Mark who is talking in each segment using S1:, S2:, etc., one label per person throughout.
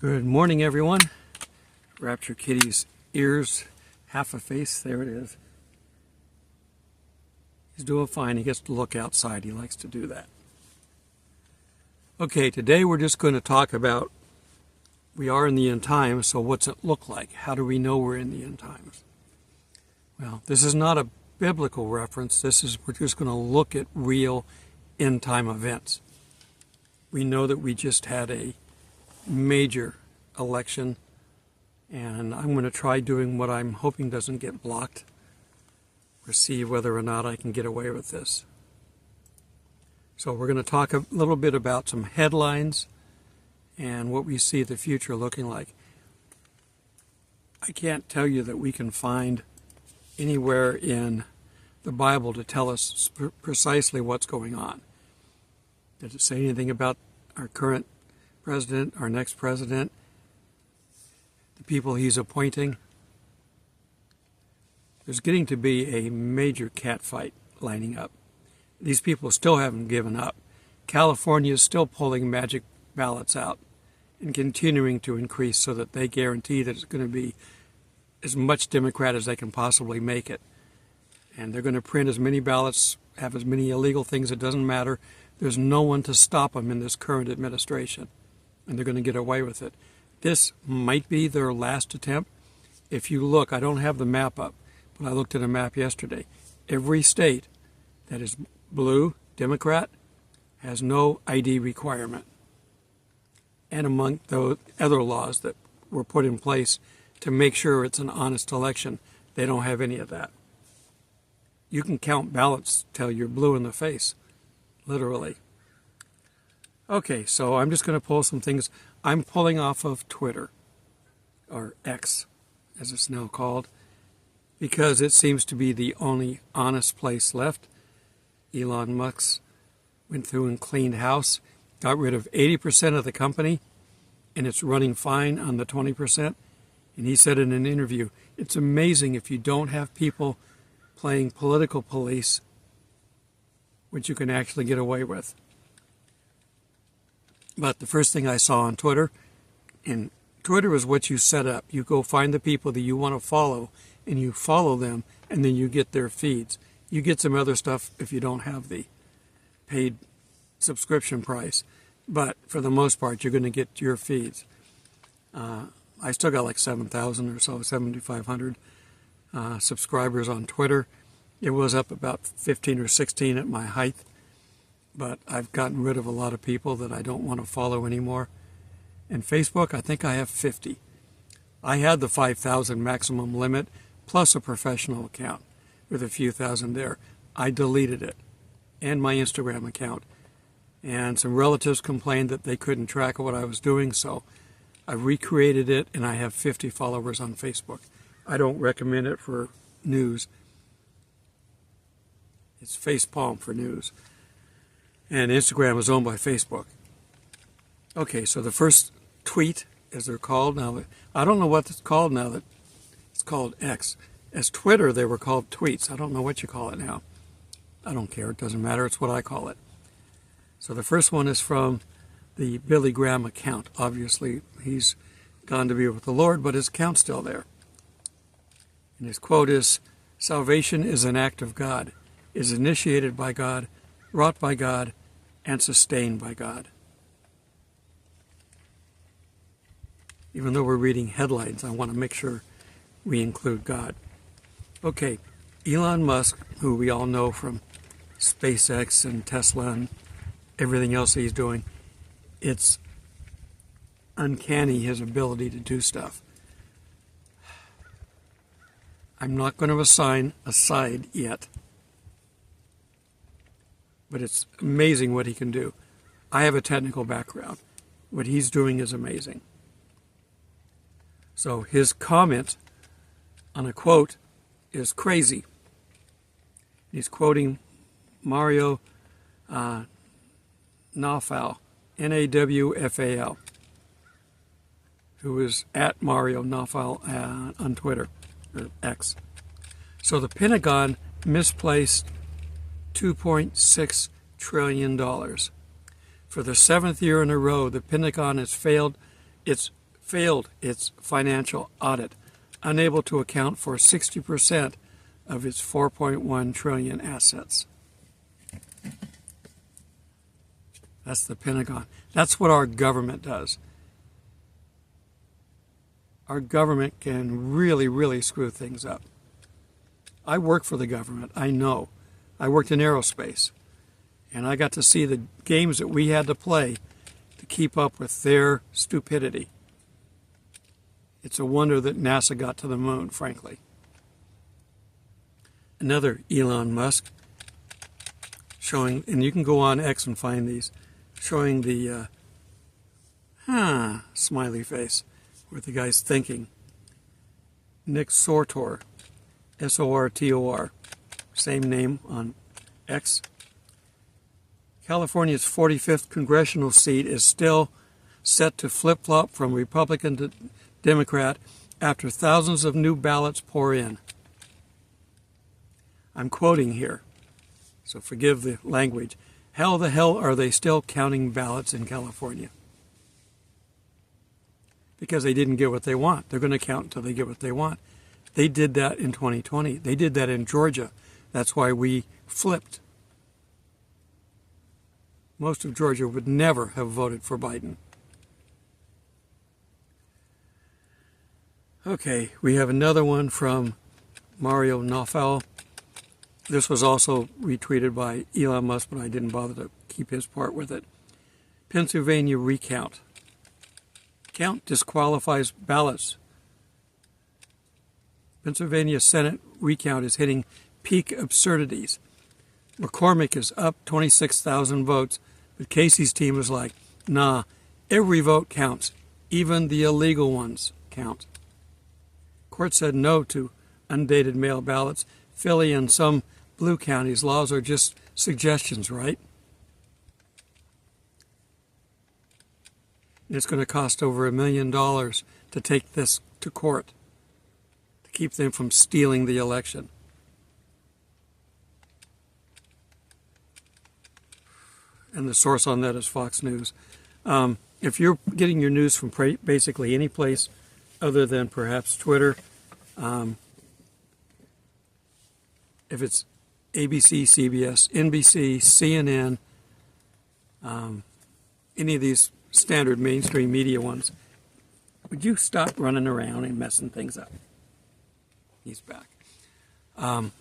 S1: Good morning, everyone. Rapture Kitty's ears, half a face, there it is. He's doing fine. He gets to look outside. He likes to do that. Okay, today we're just going to talk about, we are in the end times, so what's it look like? How do we know we're in the end times? Well, this is not a biblical reference. We're just going to look at real end time events. We know that we just had a major election, and I'm going to try doing what I'm hoping doesn't get blocked, or see whether or not I can get away with this. So we're going to talk a little bit about some headlines and what we see the future looking like. I can't tell you that we can find anywhere in the Bible to tell us precisely what's going on. Does it say anything about our current president, our next president, the people he's appointing? There's getting to be a major catfight lining up. These people still haven't given up. California is still pulling magic ballots out and continuing to increase so that they guarantee that it's going to be as much Democrat as they can possibly make it. And they're going to print as many ballots, have as many illegal things, it doesn't matter. There's no one to stop them in this current administration, and they're going to get away with it. This might be their last attempt. If you look, I don't have the map up, but I looked at a map yesterday. Every state that is blue, Democrat, has no ID requirement. And among those other laws that were put in place to make sure it's an honest election, they don't have any of that. You can count ballots till you're blue in the face, literally. Okay, so I'm just going to pull some things. I'm pulling off of Twitter, or X, as it's now called, because it seems to be the only honest place left. Elon Musk went through and cleaned house, got rid of 80% of the company, and it's running fine on the 20%. And he said in an interview, it's amazing if you don't have people playing political police, which you can actually get away with. But the first thing I saw on Twitter, and Twitter is what you set up. You go find the people that you want to follow, and you follow them, and then you get their feeds. You get some other stuff if you don't have the paid subscription price. But for the most part, you're going to get your feeds. I still got like 7,000 or so, 7,500 subscribers on Twitter. It was up about 15 or 16 at my height. But I've gotten rid of a lot of people that I don't want to follow anymore. And Facebook, I think I have 50. I had the 5,000 maximum limit, plus a professional account with a few thousand there. I deleted it, and my Instagram account. And some relatives complained that they couldn't track what I was doing, so I recreated it, and I have 50 followers on Facebook. I don't recommend it for news. It's facepalm for news. And Instagram is owned by Facebook. Okay, so the first tweet, as they're called now, I don't know what it's called now that it's called X. As Twitter, they were called tweets. I don't know what you call it now. I don't care. It doesn't matter. It's what I call it. So the first one is from the Billy Graham account. Obviously, he's gone to be with the Lord, but his account's still there. And his quote is, "Salvation is an act of God, is initiated by God, wrought by God, and sustained by God." Even though we're reading headlines, I want to make sure we include God. Okay, Elon Musk, who we all know from SpaceX and Tesla and everything else he's doing, it's uncanny his ability to do stuff. I'm not going to assign a side yet, but it's amazing what he can do. I have a technical background. What he's doing is amazing. So his comment on a quote is crazy. He's quoting Mario Nawfal, Nawfal, who is at Mario Nawfal on Twitter, or X. So the Pentagon misplaced $2.6 trillion. For the seventh year in a row, the Pentagon has failed its failed its financial audit, unable to account for 60% of its 4.1 trillion assets. That's the Pentagon. That's what our government does. Our government can really, really screw things up. I work for the government. I know. I worked in aerospace. And I got to see the games that we had to play to keep up with their stupidity. It's a wonder that NASA got to the moon, frankly. Another Elon Musk showing, and you can go on X and find these, showing the smiley face where the guy's thinking. Nick Sortor, S-O-R-T-O-R, same name on X. California's 45th congressional seat is still set to flip-flop from Republican to Democrat after thousands of new ballots pour in. I'm quoting here, so forgive the language. How the hell are they still counting ballots in California? Because they didn't get what they want. They're going to count until they get what they want. They did that in 2020. They did that in Georgia. That's why we flipped. Most of Georgia would never have voted for Biden. Okay, we have another one from Mario Naufel. This was also retweeted by Elon Musk, but I didn't bother to keep his part with it. Pennsylvania recount. Count disqualifies ballots. Pennsylvania Senate recount is hitting peak absurdities. McCormick is up 26,000 votes, but Casey's team is like, nah, every vote counts. Even the illegal ones count. Court said no to undated mail ballots. Philly and some blue counties' laws are just suggestions, right? It's going to cost over $1 million to take this to court, to keep them from stealing the election. And the source on that is Fox News. If you're getting your news from basically any place other than perhaps Twitter, if it's ABC, CBS, NBC, CNN, any of these standard mainstream media ones, would you stop running around and messing things up? He's back. All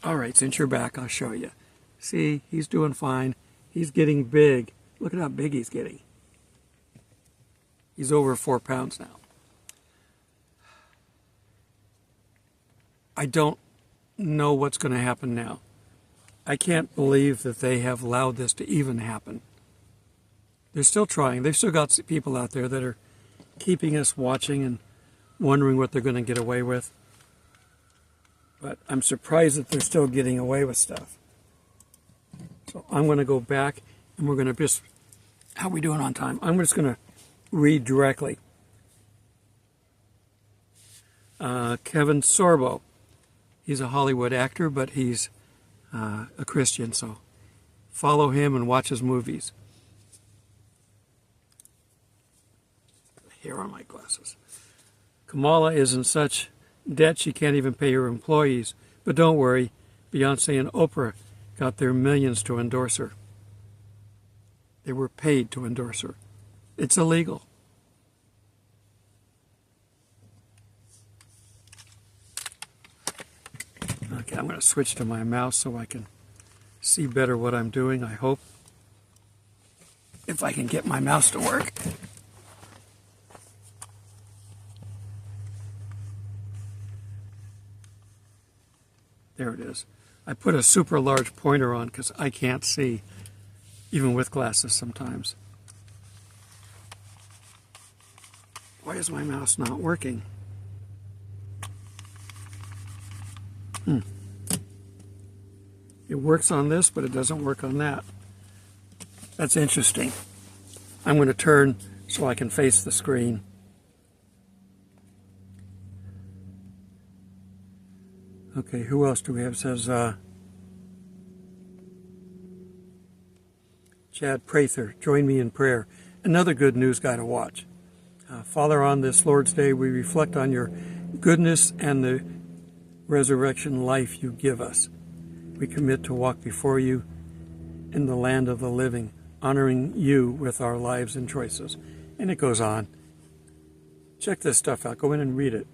S1: right, since you're back, I'll show you. See, he's doing fine. He's getting big. Look at how big he's getting. He's over 4 pounds now. I don't know what's going to happen now. I can't believe that they have allowed this to even happen. They're still trying. They've still got people out there that are keeping us watching and wondering what they're going to get away with. But I'm surprised that they're still getting away with stuff. So I'm going to go back and we're going to just, how are we doing on time? I'm just going to read directly. Kevin Sorbo. He's a Hollywood actor, but he's a Christian, so follow him and watch his movies. Hair on my glasses. Kamala is in such debt she can't even pay her employees. But don't worry, Beyonce and Oprah got their millions to endorse her. They were paid to endorse her. It's illegal. Okay, I'm going to switch to my mouse so I can see better what I'm doing, I hope. If I can get my mouse to work. There it is. I put a super large pointer on because I can't see, even with glasses sometimes. Why is my mouse not working? It works on this, but it doesn't work on that. That's interesting. I'm going to turn so I can face the screen. Okay, who else do we have? It says Chad Prather, join me in prayer. Another good news guy to watch. Father, on this Lord's Day, we reflect on your goodness and the resurrection life you give us. We commit to walk before you in the land of the living, honoring you with our lives and choices. And it goes on. Check this stuff out. Go in and read it.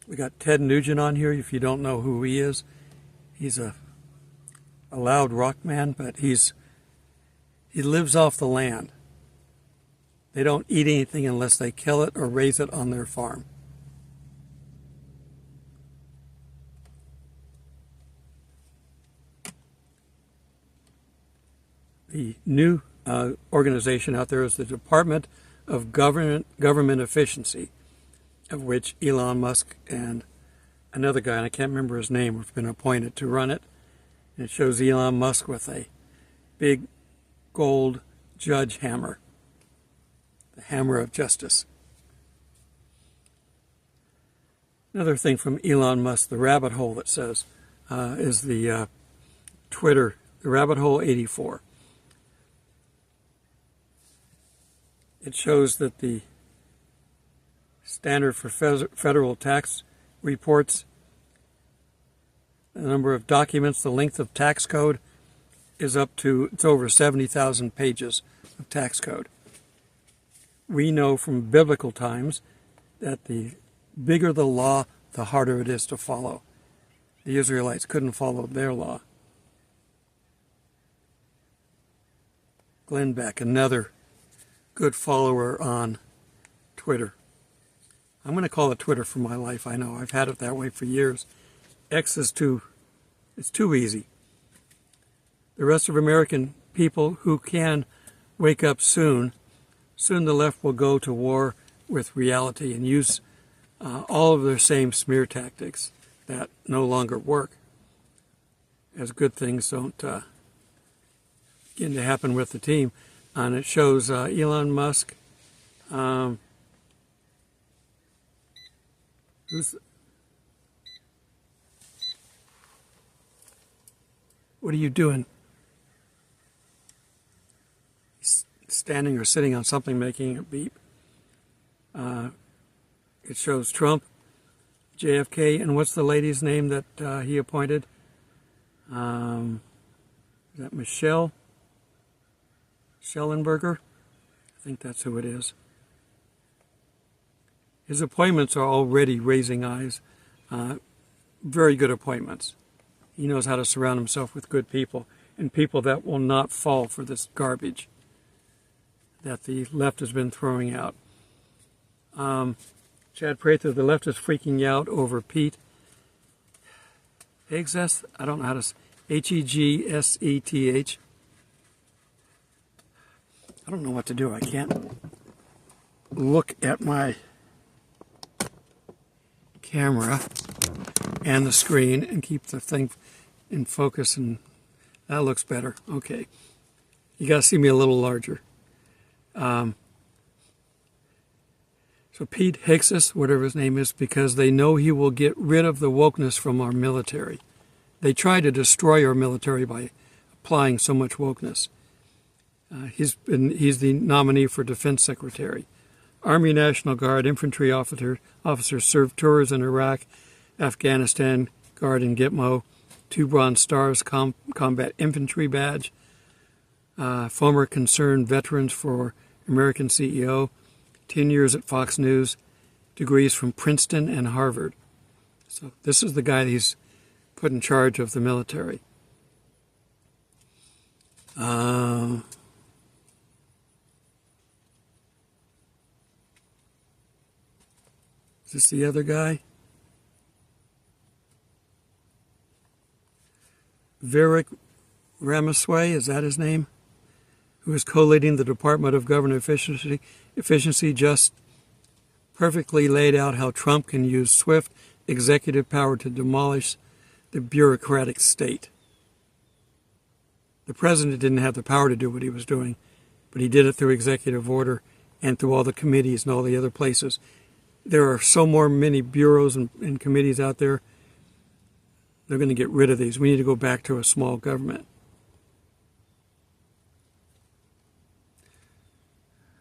S1: We got Ted Nugent on here. If you don't know who he is, he's a loud rock man, but he lives off the land. They don't eat anything unless they kill it or raise it on their farm. The new organization out there is the Department of Government Efficiency, of which Elon Musk and another guy, and I can't remember his name, have been appointed to run it. And it shows Elon Musk with a big gold judge hammer, the hammer of justice. Another thing from Elon Musk, the rabbit hole, it says, is the Twitter, the rabbit hole 84. It shows that the standard for federal tax reports, the number of documents, the length of tax code is it's over 70,000 pages of tax code. We know from biblical times that the bigger the law, the harder it is to follow. The Israelites couldn't follow their law. Glenn Beck, another good follower on Twitter. I'm going to call it Twitter for my life. I know I've had it that way for years. X is too easy. The rest of American people who can wake up soon the left will go to war with reality and use all of their same smear tactics that no longer work, as good things don't begin to happen with the team. And it shows Elon Musk. What are you doing? He's standing or sitting on something making a beep. It shows Trump, JFK, and what's the lady's name that he appointed? Is that Michelle Schellenberger? I think that's who it is. His appointments are already raising eyes. Very good appointments. He knows how to surround himself with good people and people that will not fall for this garbage that the left has been throwing out. Chad Prather, the left is freaking out over Pete Hegseth. I don't know how to say Hegseth. I don't know what to do. I can't look at my camera and the screen and keep the thing in focus, and that looks better. Okay. You got to see me a little larger. So Pete Hegseth, whatever his name is, because they know he will get rid of the wokeness from our military. They try to destroy our military by applying so much wokeness. He's the nominee for Defense Secretary. Army National Guard infantry officers served tours in Iraq, Afghanistan, Guard in Gitmo, 2 Bronze Stars Combat Infantry Badge, former concerned veterans for American CEO, 10 years at Fox News, degrees from Princeton and Harvard. So this is the guy that he's put in charge of the military. Is this the other guy? Vivek Ramaswamy, is that his name? Who is co-leading the Department of Government Efficiency, just perfectly laid out how Trump can use swift executive power to demolish the bureaucratic state. The president didn't have the power to do what he was doing, but he did it through executive order and through all the committees and all the other places. There are so many bureaus and committees out there. They're going to get rid of these. We need to go back to a small government.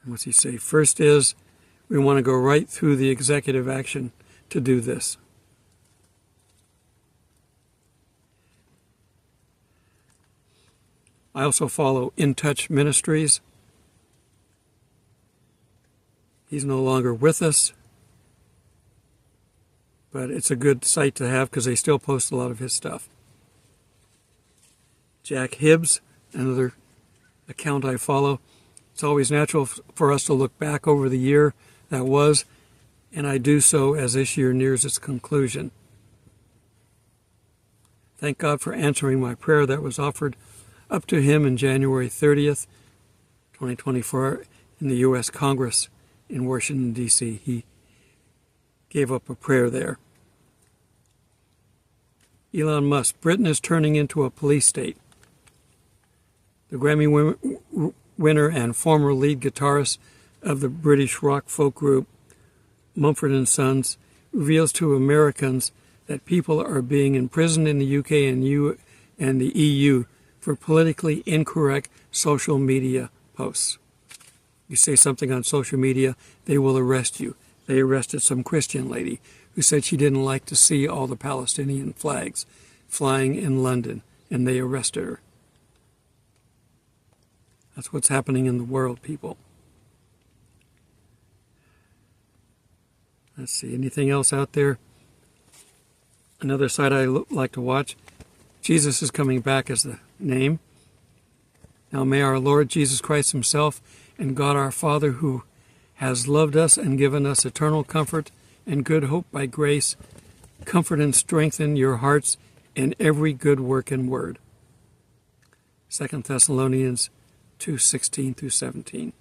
S1: What's he say? First is, we want to go right through the executive action to do this. I also follow In Touch Ministries. He's no longer with us, but it's a good site to have because they still post a lot of his stuff. Jack Hibbs, another account I follow. It's always natural for us to look back over the year that was, and I do so as this year nears its conclusion. Thank God for answering my prayer that was offered up to him in January 30th, 2024, in the U.S. Congress in Washington, D.C. He gave up a prayer there. Elon Musk. Britain is turning into a police state. The Grammy winner and former lead guitarist of the British rock folk group Mumford & Sons reveals to Americans that people are being imprisoned in the UK and the EU for politically incorrect social media posts. You say something on social media, they will arrest you. They arrested some Christian lady who said she didn't like to see all the Palestinian flags flying in London, and they arrested her. That's what's happening in the world, people. Let's see, anything else out there? Another site I like to watch. Jesus is Coming Back as the name. Now may our Lord Jesus Christ himself and God our Father, who has loved us and given us eternal comfort and good hope by grace, comfort and strengthen your hearts in every good work and word. 2 Thessalonians 2:16 through 17.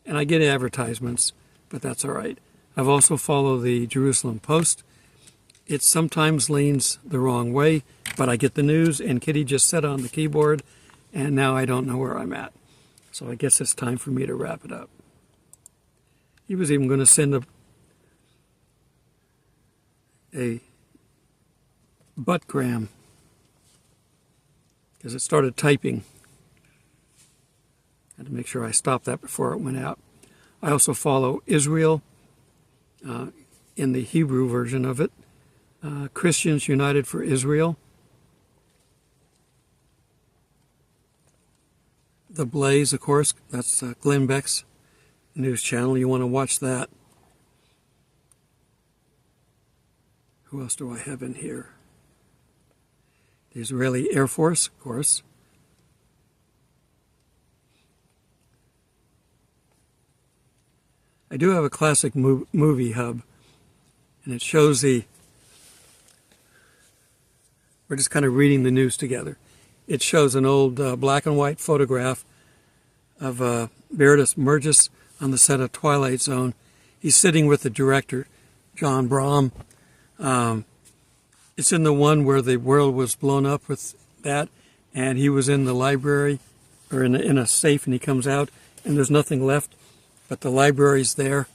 S1: And I get advertisements, but that's all right. I've also followed the Jerusalem Post. It sometimes leans the wrong way, but I get the news, and Kitty just sat on the keyboard, and now I don't know where I'm at. So I guess it's time for me to wrap it up. He was even going to send a buttgram because it started typing. I had to make sure I stopped that before it went out. I also follow Israel in the Hebrew version of it. Christians United for Israel. The Blaze, of course, that's Glenn Beck's news channel. You want to watch that. Who else do I have in here? The Israeli Air Force, of course. I do have a classic movie hub, and it shows we're just kind of reading the news together. It shows an old black and white photograph of Meredith Burgess on the set of Twilight Zone. He's sitting with the director, John Brom. It's in the one where the world was blown up with that, and he was in the library, or in a safe, and he comes out, and there's nothing left, but the library's there,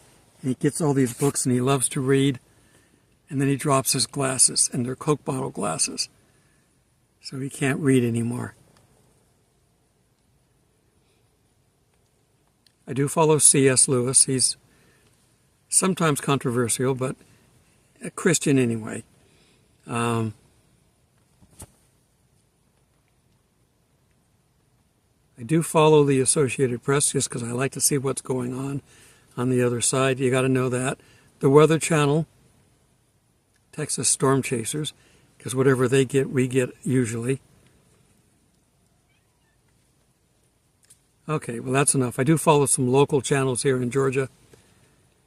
S1: and he gets all these books, and he loves to read, and then he drops his glasses, and they're Coke bottle glasses, so he can't read anymore. I do follow C.S. Lewis. He's sometimes controversial, but a Christian anyway. I do follow the Associated Press just because I like to see what's going on the other side. You got to know that. The Weather Channel, Texas Storm Chasers, because whatever they get, we get usually. Okay, well, that's enough. I do follow some local channels here in Georgia.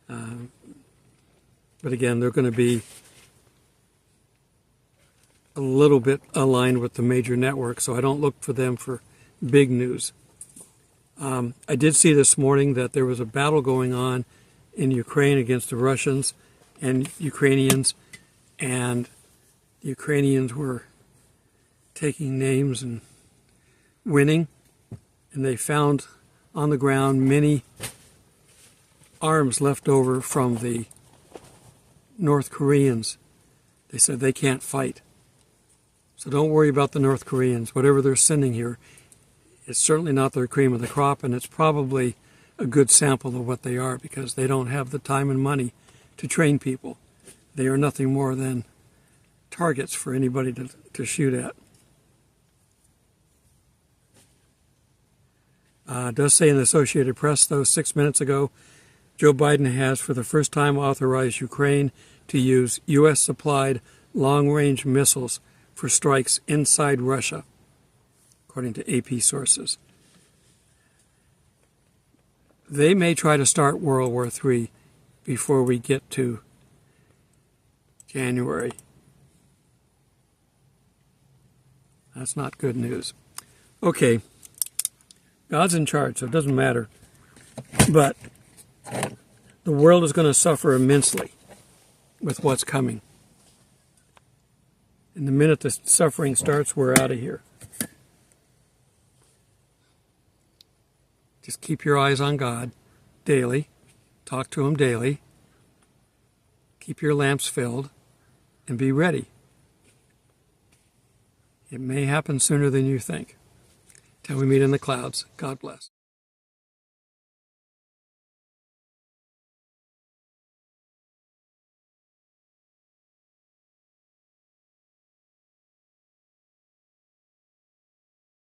S1: But again, they're going to be a little bit aligned with the major networks, so I don't look for them for big news. I did see this morning that there was a battle going on in Ukraine against the Russians and Ukrainians, and the Ukrainians were taking names and winning, and they found on the ground many arms left over from the North Koreans. They said they can't fight. So don't worry about the North Koreans. Whatever they're sending here, it's certainly not their cream of the crop, and it's probably a good sample of what they are, because they don't have the time and money to train people. They are nothing more than targets for anybody to shoot at. It does say in the Associated Press, though, 6 minutes ago, Joe Biden has for the first time authorized Ukraine to use U.S.-supplied long-range missiles for strikes inside Russia, according to AP sources. They may try to start World War III before we get to January. That's not good news. Okay, God's in charge, so it doesn't matter. But the world is going to suffer immensely with what's coming. And the minute the suffering starts, we're out of here. Just keep your eyes on God daily. Talk to Him daily. Keep your lamps filled and be ready. It may happen sooner than you think. Till we meet in the clouds. God bless.